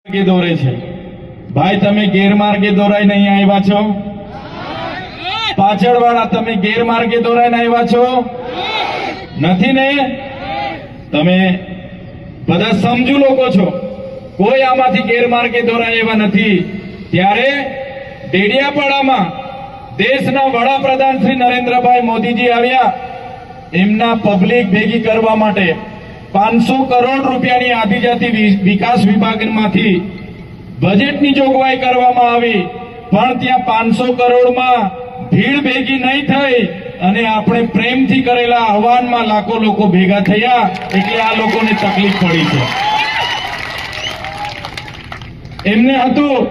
માર્ગે દોરે છે। ભાઈ તમે ગેરમાર્ગે દોરાઈ નહીં આવ્યા છો? પાછળવાળા તમે ગેરમાર્ગે દોરાઈને આવ્યા છો? નથી ને? તમે બધા સમજુ લોકો છો, કોઈ આમાંથી ગેરમાર્ગે દોરાય એવા નથી। ત્યારે ડેડિયાપાડામાં દેશના વડાપ્રધાન શ્રી નરેન્દ્રભાઈ મોદીજી આવ્યા। એમના પબ્લિક ભેગી કરવા માટે 500 કરોડ રૂપિયાની આદિજાતિ વિકાસ વિભાગમાંથી બજેટની જોગવાઈ કરવામાં આવી, પણ ત્યાં 500 કરોડમાં ભીડ ભેગી નહીં થઈ અને આપણે પ્રેમથી કરેલા આહવાનમાં લાખો લોકો ભેગા થયા, એટલે આ લોકોને તકલીફ પડી છે। એમને હતું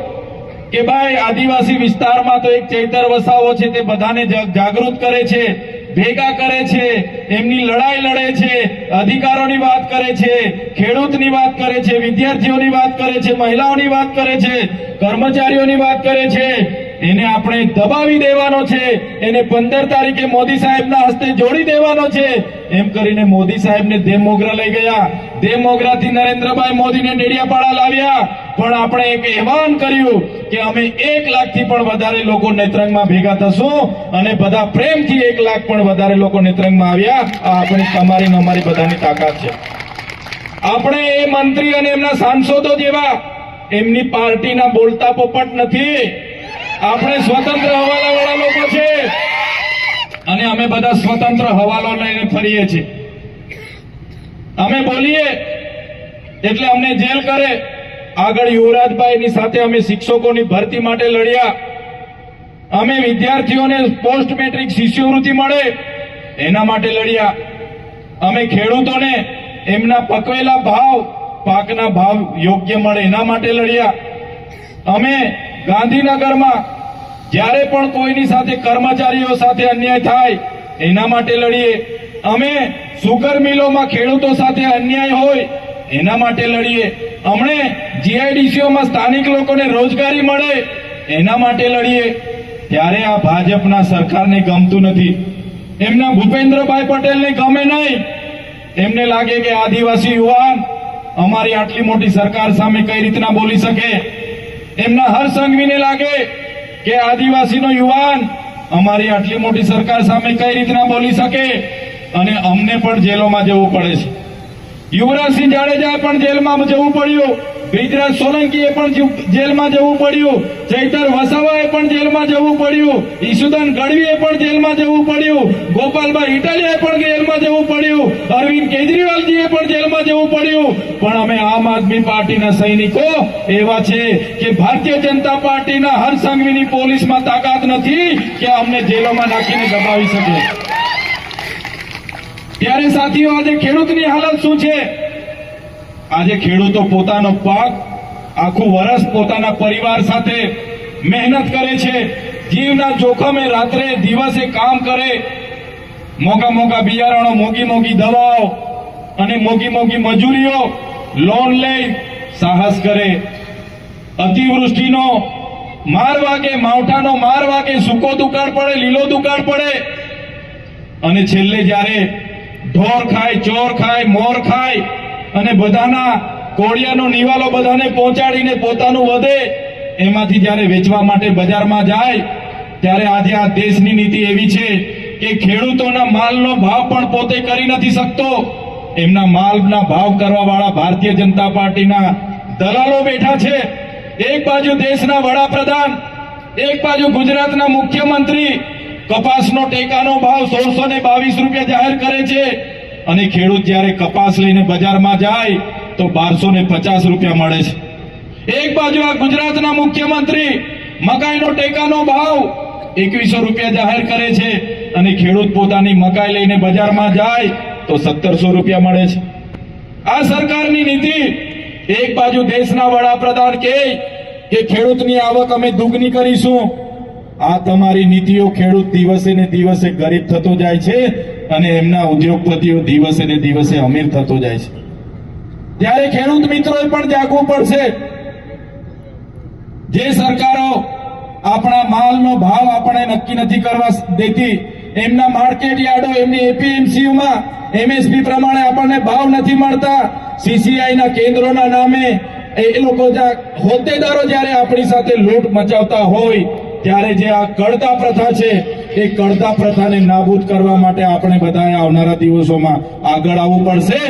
કે ભાઈ આદિવાસી વિસ્તારમાં તો એક ચૈતર વસાવો છે, તે બધાને જાગૃત કરે છે, ભેગા કરે છે, એમની લડાઈ લડે છે, અધિકારોની વાત કરે છે, ખેડૂતની વાત કરે છે, વિદ્યાર્થીઓની વાત કરે છે, મહિલાઓની વાત કરે છે, કર્મચારીઓની વાત કરે છે। એને આપણે દબાવી દેવાનો છે, એને 15 તારીખે મોદી સાહેબના હસ્તે જોડી દેવાનો છે, એમ કરીને મોદી સાહેબને દેવમોગરા લઈ ગયા। દેવમોગરાથી નરેન્દ્રભાઈ મોદીને ડેડિયાપાડા લાવ્યા, પણ આપણે એક એહવાન કર્યું કે અમે 1 લાખથી પણ વધારે લોકો નેત્રંગમાં ભેગા થશું અને બધા પ્રેમથી 1 લાખ પણ વધારે લોકો નેત્રંગમાં આવ્યા। આ આપણી તમારી ને અમારી બધાની તાકાત છે। આપણે એ મંત્રી અને એમના સાંસદો જેવા એમની પાર્ટીના બોલતા પોપટ નથી। આપણે સ્વતંત્ર હવાલાવાળા લોકો છે અને અમે બધા સ્વતંત્ર હવાલો લઈને ફરીએ છીએ। અમે બોલીએ એટલે અમને જેલ કરે। આગળ યુવરાજભાઈની સાથે અમે શિક્ષકોની ભરતી માટે લડ્યા, અમે વિદ્યાર્થીઓને પોસ્ટ મેટ્રિક શિષ્યવૃત્તિ મળે એના માટે લડ્યા, અમે ખેડૂતોને એમના પકવેલા ભાવ પાકના ભાવ યોગ્ય મળે એના માટે લડ્યા। અમે ગાંધીનગરમાં જ્યારે પણ કોઈની સાથે કર્મચારીઓ સાથે અન્યાય થાય એના માટે લડીએ। અમે સુગર મિલોમાં ખેડૂતો સાથે અન્યાય હોય એના માટે લડીએ। અમને જીઆઈડીસીઓમાં સ્થાનિક લોકોને રોજગારી મળે એના માટે લડીએ। ત્યારે આ ભાજપના સરકારને ગમતું નથી, એમના ભૂપેન્દ્રભાઈ પટેલને ગમે નહીં। એમને લાગે કે આદિવાસી યુવાન અમારી આટલી મોટી સરકાર સામે કઈ રીતના બોલી શકે। એમના હર્ષ સંઘવીને લાગે કે આદિવાસીનો યુવાન અમારી આટલી મોટી સરકાર સામે કઈ રીતના બોલી શકે, અને અમને પણ જેલોમાં જવું પડે છે। યુવરાજસિંહ જાડેજાએ પણ જેલમાં જવું પડ્યું, બ્રિજરાજ સોલંકીએ પણ જેલમાં જવું પડ્યું, ચૈતર વસાવાએ પણ જેલમાં જવું પડ્યું, ઈશુદાન ગઢવીએ પણ જેલમાં જવું પડ્યું, ગોપાલભાઈ ઇટાલિયાએ પણ જેલમાં જવું પડ્યું, અરવિંદ કેજરીવાલજીએ પણ જેલમાં જવું પડ્યું। પણ અમે આમ આદમી પાર્ટીના સૈનિકો એવા છે કે ભારતીય જનતા પાર્ટીના હર્ષ સંઘવીની પોલીસમાં તાકાત નથી કે અમને જેલોમાં નાખીને દબાવી શકે। ત્યારે સાથીઓ આજે ખેડૂતની હાલત શું છે? આજે ખેડૂતો પોતાનો પાક આખું વર્ષ પોતાના પરિવાર સાથે મહેનત કરે છે, જીવના જોખમે રાત્રે દિવસે કામ કરે, મોંઘા મોંઘા બિયારણો, મોંઘી મોંઘી દવાઓ અને મોંઘી મોંઘી મજૂરીઓ લોન લઈ સાહસ કરે। અતિવૃષ્ટિનો માર વાગે, માવઠાનો માર વાગે, સૂકો દુકાળ પડે, લીલો દુકાળ પડે, અને છેલ્લે જ્યારે ઢોર ખાય, ચોર ખાય, મોર ખાય અને બધાના કોળિયાનો નિવાલો બધાને પહોંચાડીને પોતાનું વધે, એમાંથી જ્યારે વેચવા માટે બજારમાં જાય ત્યારે આજે આ દેશની નીતિ એવી છે કે ખેડૂતોના માલનો ભાવ પણ પોતે કરી નથી શકતો, એમના માલના ભાવ કરવા વાળા ભારતીય જનતા પાર્ટીના દલાલો બેઠા છે। એક બાજુ દેશના વડાપ્રધાન, એક બાજુ ગુજરાતના મુખ્યમંત્રી કપાસનો ટેકાનો ભાવ 1622 રૂપિયા જાહેર કરે છે, અને ખેડૂત જ્યારે કપાસ લઈને બજારમાં જાય તો 1250 રૂપિયા મળે છે। એક બાજુ આ ગુજરાતના મુખ્યમંત્રી મકાઈનો ટેકાનો ભાવ 2100 રૂપિયા જાહેર કરે છે, અને ખેડૂત પોતાની મકાઈ લઈને બજારમાં જાય તો 1700 રૂપિયા મળે છે। આ સરકારની નીતિ, એક બાજુ દેશના વડાપ્રધાન કહે કે ખેડૂતની આવક અમે દુગની કરીશું, આ તમારી નીતિઓ ખેડૂત દિવસે ને દિવસે ગરીબ થતો જાય છે અને એમના ઉદ્યોગપતિઓ દિવસે ને દિવસે અમીર થતો જાય છે। ત્યારે ખેડૂત મિત્રોએ પણ જાગવું પડશે। જે સરકારો આપણા માલનો ભાવ આપણે નક્કી નથી કરવા દેતી, એમના માર્કેટ યાર્ડો, એમની એપીએમસીઓમાં એમએસપી પ્રમાણે આપણને ભાવ નથી મળતા, સીસીઆઈના કેન્દ્રોના નામે એ લોકો હોદ્દેદારો જ્યારે આપણી સાથે લૂંટ મચાવતા હોય ત્યારે જે આ કડતા પ્રથા છે એ કડતા પ્રથાને નાબૂદ કરવા માટે આપણે બધાએ આવનારા દિવસોમાં આગળ આવવું પડશે.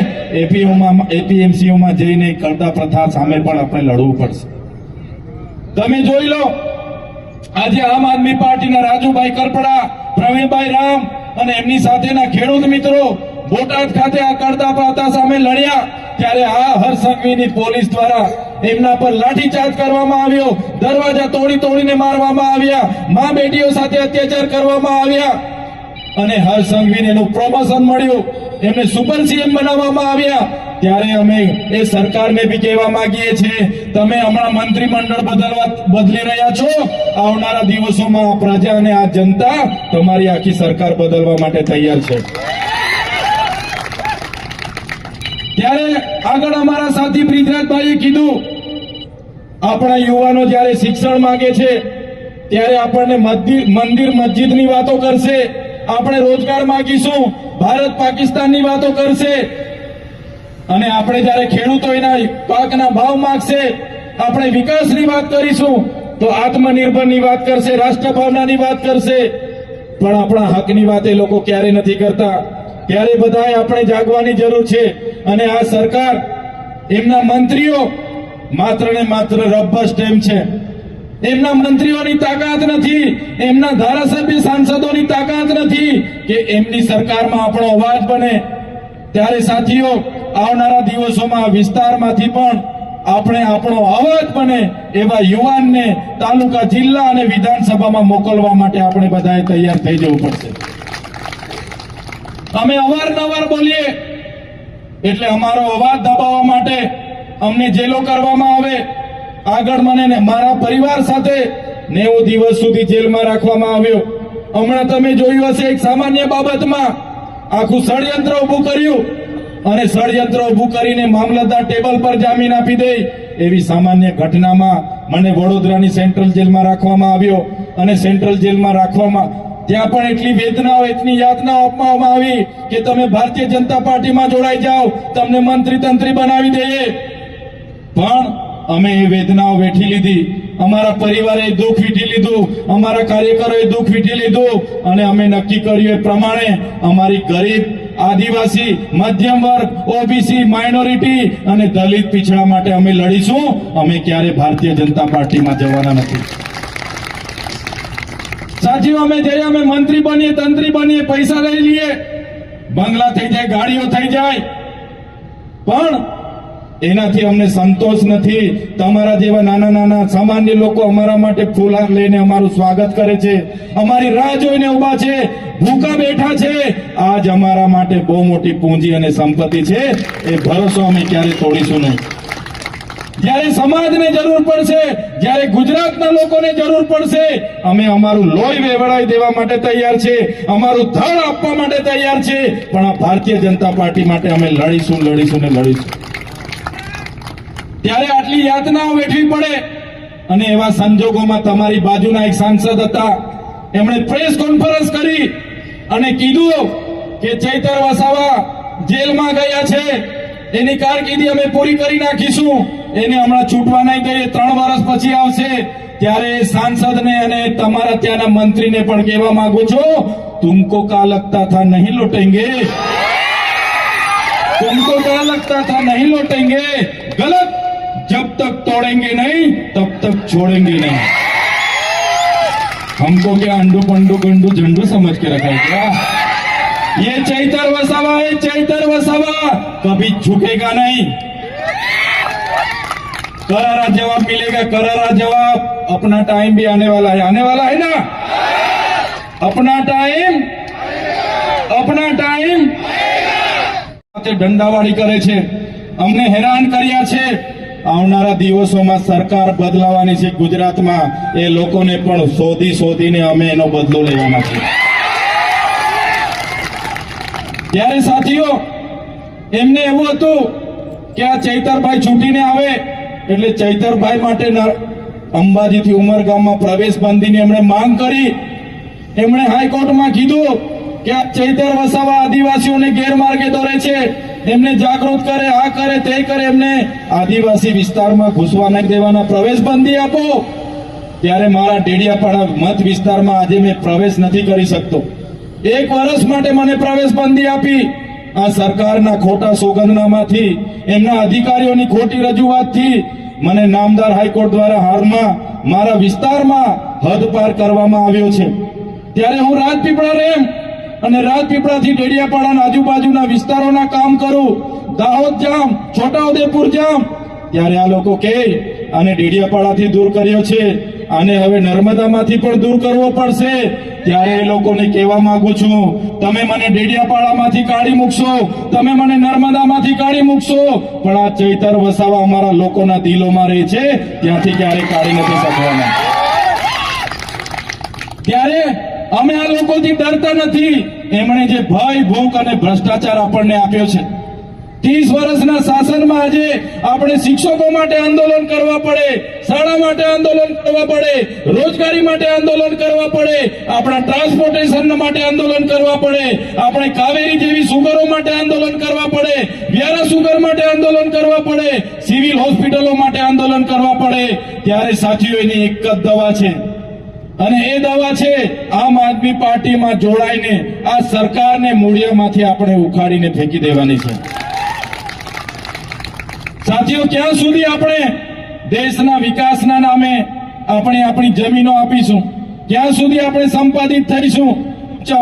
એપીએમસીઓમાં જઈને કડતા પ્રથા સામે પણ આપણે લડવું પડશે. તમે જોઈ લો, આજે આમ આદમી પાર્ટીના રાજુભાઈ કરપડા, પ્રવીણભાઈ રામ અને એમની સાથેના ખેડૂત મિત્રો બોટાદ ખાતે આ કડતા પ્રથા સામે લડ્યા ત્યારે આ હર્ષસંઘવીની પોલીસ દ્વારા એમના પર લાઠીચાર્જ કરવામાં આવ્યો, દરવાજા તોડીને મારવામાં આવ્યા, મા બેટીઓ સાથે અત્યાચાર કરવામાં આવ્યા અને હર્ષસંઘવીને એનું પ્રમોશન મળ્યું, એમને સુપર સીએમ બનાવવામાં આવ્યા. ત્યારે અમે એ સરકારને બી કહેવા માંગીએ છીએ, તમે હમણાં મંત્રીમંડળ બદલી રહ્યા છો, આવનારા દિવસોમાં આ પ્રજા અને આ જનતા તમારી આખી સરકાર બદલવા માટે તૈયાર છે. ત્યારે આગળ અમારા સાથી બ્રિજરાજભાઈએ કીધું, આપણા યુવાનો જ્યારે શિક્ષણ માંગે છે ત્યારે આપણને મંદિર મસ્જિદની વાતો કરશે, આપણે રોજગાર માંગીશું, ભારત પાકિસ્તાનની વાતો કરશે અને આપણે જ્યારે ખેડૂતો એના પાકના ભાવ માંગશે, આપણે વિકાસની વાત કરીશું તો આત્મનિર્ભરની વાત કરશે, રાષ્ટ્રભાવનાની વાત કરશે, પણ આપણા હકની વાત એ લોકો ક્યારે નથી કરતા. ત્યારે બધાએ આપણે જાગવાની જરૂર છે અને આ સરકાર, એમના મંત્રીઓ માત્ર ને માત્ર રબર સ્ટેમ્પ છે. એમના મંત્રીઓની તાકાત નથી, એમના ધારાસભ્ય સાંસદોની તાકાત નથી કે એમની સરકારમાં આપણો અવાજ બને. ત્યારે સાથીઓ, આવનારા દિવસોમાં વિસ્તારમાંથી પણ આપણે આપણો અવાજ બને એવા યુવાનને તાલુકા, જિલ્લા અને વિધાનસભામાં મોકલવા માટે આપણે બધાએ તૈયાર થઈ જવું પડશે. અમે અવારનવાર બોલીએ એટલે અમારો અવાજ દબાવવા માટે અમને જેલો કરવામાં આવે. આગળ મને મારા પરિવાર સાથે 90 દિવસ સુધી જેલમાં રાખવામાં આવ્યો. હમણાં તમે જોયું હશે, એક સામાન્ય બાબતમાં આખું ષડયંત્ર ઉભું કર્યું અને ષડયંત્ર ઉભું કરીને મામલતદાર ટેબલ પર જામીન આપી દે એવી સામાન્ય ઘટનામાં મને વડોદરાની સેન્ટ્રલ જેલમાં રાખવામાં આવ્યો અને સેન્ટ્રલ જેલમાં રાખવામાં ત્યાં પણ એટલી વેદનાઓ, એટલી યાતનાઓ આપવામાં આવી કે તમે ભારતીય જનતા પાર્ટીમાં જોડાઈ જાઓ, તમને મંત્રી તંત્રી બનાવી દઈએ. પણ અમે એ વેદનાઓ વેઠી લીધી, અમારા પરિવારે દુઃખ વીઠી લીધું, અમારા કાર્યકરોએ દુઃખ વીઠી લીધું અને અમે નક્કી કર્યું એ પ્રમાણે અમારી ગરીબ, આદિવાસી, મધ્યમ વર્ગ, ઓબીસી, માઇનોરિટી અને દલિત પીછડા માટે અમે લડીશું. અમે ક્યારે ભારતીય જનતા પાર્ટીમાં જવાના નથી. સાચી, અમે જઈએ, અમે મંત્રી બનીએ, તંત્રી બનીએ, પૈસા લઈ લઈએ, બંગલા થઈ જાય, ગાડીઓ થઈ જાય, પણ એનાથી અમને સંતોષ નથી. તમારા જેવા નાના નાના સામાન્ય લોકો અમારા માટે ફૂલહાર લઈને અમારું સ્વાગત કરે છે, અમારી રાહ જોઈને ઉભા છે, ભૂખા બેઠા છે. આજ અમારા માટે બહુ મોટી પૂંજી અને સંપત્તિ છે. એ ભરોસો અમે ક્યારે તોડીશું નહીં. જ્યારે સમાજને જરૂર પડશે, જ્યારે ગુજરાતના લોકોને જરૂર પડશે, અમે અમારું લોહી વેવડાવી દેવા માટે તૈયાર છે, અમારું ધડ આપવા માટે તૈયાર છે. પણ આ ભારતીય જનતા પાર્ટી માટે અમે લડીશું, લડીશું ને લડીશું. ત્યારે આટલી યાતનાઓ વેઠવી પડે અને એવા સંજોગોમાં તમારી બાજુના એક સાંસદ હતા, એમણે પ્રેસ કોન્ફરન્સ કરી અને કીધું કે ચૈતર વસાવા જેલમાં ગયા છે, એની કારકિર્દી અમે પૂરી કરી નાખીશું, એને હમણાં છૂટવા નહીં દઈએ, 3 વર્ષ પછી આવશે. ત્યારે સાંસદને અને તમારા ત્યાંના મંત્રીને પણ કહેવા માંગુ છું, તુમકો કા લગતા થા નહીં લૂટેંગે, तुमको क्या लगता था नहीं लौटेंगे, गलत. जब तक तोड़ेंगे नहीं तब तक छोड़ेंगे नहीं. हमको क्या अंडू पंडू गंडू झंडू समझ के रखा है क्या? ये चैतर वसावा कभी झुकेगा नहीं. करारा जवाब मिलेगा, करारा जवाब. अपना टाइम भी आने वाला है ना? अपना टाइम દંડાવાળી કરે છે, અમને હેરાન કર્યા છે. આવનારા દિવસોમાં સરકાર બદલાવાની છે ગુજરાતમાં. એ લોકોને પણ શોધીને અમે એનો બદલો લેવાના છે. ત્યારે સાથીઓ, એમને એવું હતું કે આ ચૈતરભાઈ છૂટીને આવે એટલે ચૈતરભાઈ માટે અંબાજીથી ઉમરગામમાં પ્રવેશ બંધીની એમણે માંગ કરી. એમણે હાઈકોર્ટમાં કીધું કે આ ચૈતર વસાવા આદિવાસીઓને ગેરમાર્ગે દોરે છે, એમને જાગૃત કરે, આ કરે તે કરે, એમને આદિવાસી વિસ્તારમાં ઘૂસવા નહીં દેવાના, પ્રવેશ બંધી આપો. ત્યારે મારા ડેડિયાપાડા મત વિસ્તારમાં આજે મેં પ્રવેશ નથી કરી શકતો. 1 વર્ષ માટે મને પ્રવેશ બંધી આપી. આ સરકારના ખોટા સોગંદનામાથી, એમના અધિકારીઓની ખોટી રજૂઆતથી મને નામદાર હાઈકોર્ટ દ્વારા હાલમાં મારા વિસ્તારમાં હદ પાર કરવામાં આવ્યો છે. ત્યારે હું રાજપીપળા રેમ અને રાજપીપળાથી ડેડિયાપાડાના આજુબાજુના વિસ્તારોના કામ કરું, દાહોદ જામ, છોટાઉદેપુર જામ, ત્યારે આ લોકો કહે આને ડેડિયાપાડાથી દૂર કર્યો છે, આને હવે નર્મદામાંથી પણ દૂર કરવો પડશે. ત્યારે એ લોકોને કહેવા માંગુ છું, તમે મને ડેડિયાપાડામાંથી કાઢી મૂકશો, તમે મને નર્મદામાંથી કાઢી મૂકશો, પણ આ ચૈતર વસાવા અમારા લોકોના દિલોમાં રહે છે, ત્યાંથી ક્યારેય કાઢી નથી શકવાના. ત્યારે અમે આ લોકોથી ડરતા નથી. એમણે જે ભય, ભૂખ અને ભ્રષ્ટાચાર આપણને આપ્યો છે, 30 વર્ષના શાસનમાં આજે આપણે શિક્ષકો માટે આંદોલન કરવા પડે, શાળા માટે આંદોલન કરવા પડે, રોજગારી માટે આંદોલન કરવા પડે, આપણા ટ્રાન્સપોર્ટેશન માટે આંદોલન કરવા પડે, આપણે કાવેરી જેવી સુગરો માટે આંદોલન કરવા પડે, વ્યારા સુગર માટે આંદોલન કરવા પડે, સિવિલ હોસ્પિટલો માટે આંદોલન કરવા પડે. ત્યારે સાથીઓ એની એક જ દવા છે, અને એ દવા છે આમ આદમી પાર્ટીમાં જોડાઈને આ સરકારને મૂળિયામાંથી આપણે ઉખાડીને ફેંકી દેવાની છે. સાથીઓ, ક્યાં સુધી આપણે દેશના વિકાસના નામે આપણે આપણી જમીનો આપીશું? ક્યાં સુધી આપણે સંપાદિત થઈશું?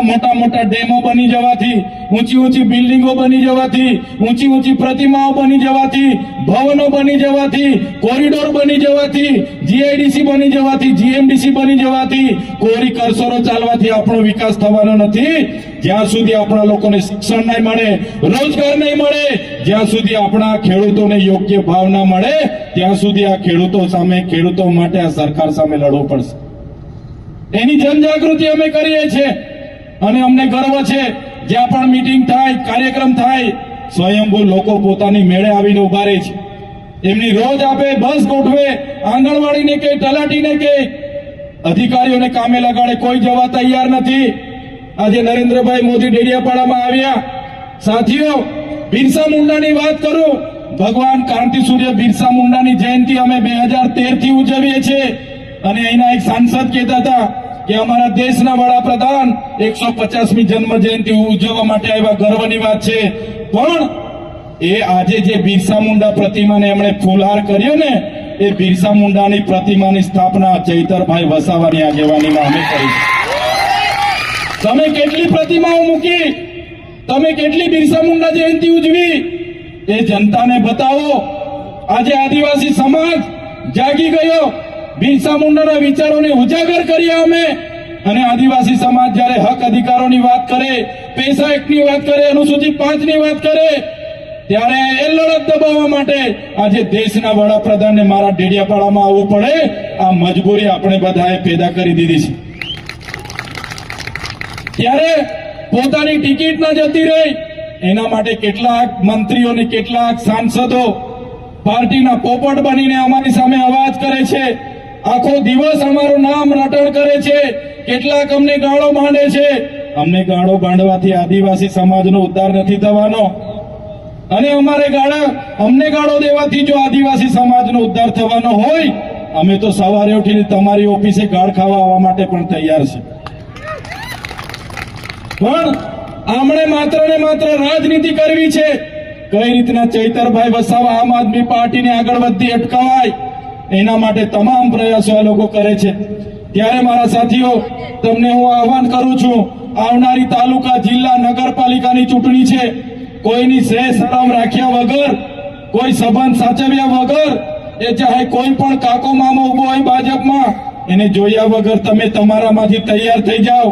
મોટા મોટા ડેમો બની જવાથી, ઊંચી ઊંચી બિલ્ડિંગો બની જવાથી, ઊંચી ઊંચી પ્રતિમાઓ બની જવાથી, ભવનો બની જવાથી, કોરિડોર બની જવાથી, જીઆઈડીસી બની જવાથી, જીએમડીસી બની જવાથી, કોરી કરસરો ચાલવાથી આપણો વિકાસ થવાનો નથી. જ્યાં સુધી આપણા લોકોને શિક્ષણ નહીં મળે, રોજગાર નહીં મળે, જ્યાં સુધી આપણા ખેડૂતોને યોગ્ય ભાવ ના મળે, ત્યાં સુધી આ ખેડૂતો સામે, ખેડૂતો માટે આ સરકાર સામે લડવું પડશે. એની જનજાગૃતિ અમે કરીએ છીએ અને અમને ગર્વ છે. જ્યાં પણ મીટિંગ થાય, કાર્યક્રમ થાય, સ્વયંભૂ લોકો પોતાની મેળે આવીને ઉભા રહે છે. એમની રોજ આપે, બસ ગોઠવે, આંગણવાડીને કે તલાટીને કે અધિકારીઓને કામે લગાડે, કોઈ જવા તૈયાર નથી. આજે નરેન્દ્રભાઈ મોદી ડેડિયાપાડામાં આવ્યા. સાથીઓ, બિરસા મુંડાની વાત કરું, ભગવાન ક્રાંતિ સૂર્ય બિરસા મુંડાની જયંતિ અમે 2013 થી ઉજવીએ છીએ. અને અહીંના એક સાંસદ કહેતા હતા કે અમારા દેશના વડાપ્રધાન 150મી જન્મ જયંતિ ઉજવવા માટે આવ્યા, ગર્વની વાત છે. પણ એ આજે જે બિરસા મુંડા પ્રતિમાને એમણે ફૂલહાર કર્યો ને, એ બિરસા મુંડાની પ્રતિમાની સ્થાપના ચૈતરભાઈ વસાવાની આગેવાનીમાં અમે કરી. તમે કેટલી પ્રતિમાઓ મૂકી, તમે કેટલી બિરસા મુંડા જયંતિ ઉજવી, એ જનતાને બતાવો. આજે આદિવાસી સમાજ જાગી ગયો, બિરસા મુંડાના વિચારોને ઉજાગર કર્યા અમે. અને આદિવાસી સમાજ જ્યારે હક અધિકારોની વાત કરે, પૈસા એક્ટની વાત કરે, અનુસૂચિત 5ની વાત કરે, ત્યારે એ લડત દબાવવા માટે આજે દેશના વડાપ્રધાનને મારા ડેડિયાપાડામાં આવવું પડે. આ મજબૂરી આપણે બધાએ પેદા કરી દીધી છે. ત્યારે પોતાની ટિકિટ ન જતી રહી એના માટે કેટલાક મંત્રીઓને, કેટલાક સાંસદો પાર્ટીના પોપટ બનીને અમારી સામે અવાજ કરે છે, આખો દિવસ અમારું નામ રટણ કરે છે, કેટલાક અમને ગાળો બાંધે છે. અમને ગાળો બાંધવાથી આદિવાસી સમાજનો ઉદ્ધાર નથી થવાનો, અને અમને ગાળો દેવાથી જો આદિવાસી સમાજનો ઉદ્ધાર થવાનો હોય, અમે તો સવારે ઉઠીને તમારી ઓફિસે ગાળ ખાવા આવવા માટે પણ તૈયાર છે. પણ આમણે માત્ર ને માત્ર રાજનીતિ કરવી છે. કઈ રીતના ચૈતરભાઈ વસાવા આમ આદમી પાર્ટીને આગળ વધતી અટકાવાય, એના માટે તમામ પ્રયાસો આ લોકો કરે છે. ત્યારે મારા સાથીઓ, તમને હું આહવાન કરું છું, આવનારી તાલુકા, જિલ્લા, નગરપાલિકાની ચૂંટણી છે. કોઈની સેહ શરમ રાખ્યા વગર, કોઈ સંબંધ સાચવ્યા વગર, એ ચાહે કોઈ પણ કાકો મામો ઉભો હોય ભાજપમાં, એને જોયા વગર તમે તમારામાંથી તૈયાર થઈ જાઓ.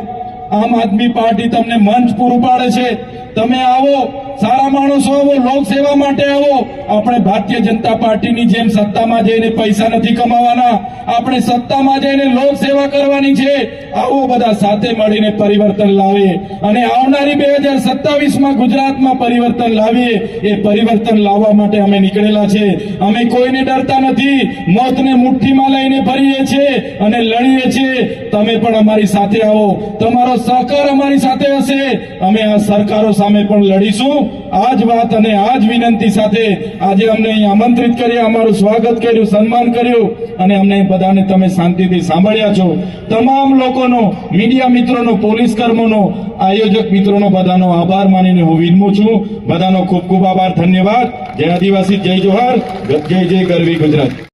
આમ આદમી પાર્ટી તમને મંચ પૂરું પાડે છે. તમે આવો, સારા માણસો આવો, લોકસેવા માટે આવો. આપણે ભારતીય જનતા પાર્ટીની જેમ સત્તામાં જઈને પૈસા નથી કમાવાના, આપણે સત્તામાં જઈને લોકસેવા કરવાની છે. આવો બધા સાથે મળીને પરિવર્તન લાવીએ અને આવનારી 2027માં ગુજરાતમાં પરિવર્તન લાવીએ. એ પરિવર્તન લાવવા માટે અમે નીકળેલા છે. અમે કોઈને ડરતા નથી. મોતને મુઠ્ઠીમાં લઈને ફરીએ છીએ અને લડીએ છીએ. તમે પણ અમારી સાથે આવો. તમારો સહકાર અમારી સાથે હશે. અમે આ સરકારો સામે પણ લડીશું. આ જ વાત અને આ જ વિનંતી સાથે આજે અમને અહીં આમંત્રિત કર્યા, અમારું સ્વાગત કર્યું, સન્માન કર્યું અને અમને બધાને તમે શાંતિથી સાંભળ્યા છો. તમામ લોકોનો, મીડિયા મિત્રોનો, પોલીસ કર્મીનો, આયોજક મિત્રોનો બધાનો આભાર માનીને હું વિનમું છું. બધાનો ખૂબ ખૂબ આભાર, ધન્યવાદ. જય આદિવાસી, જય જોહાર, જય જય ગરવી ગુજરાત.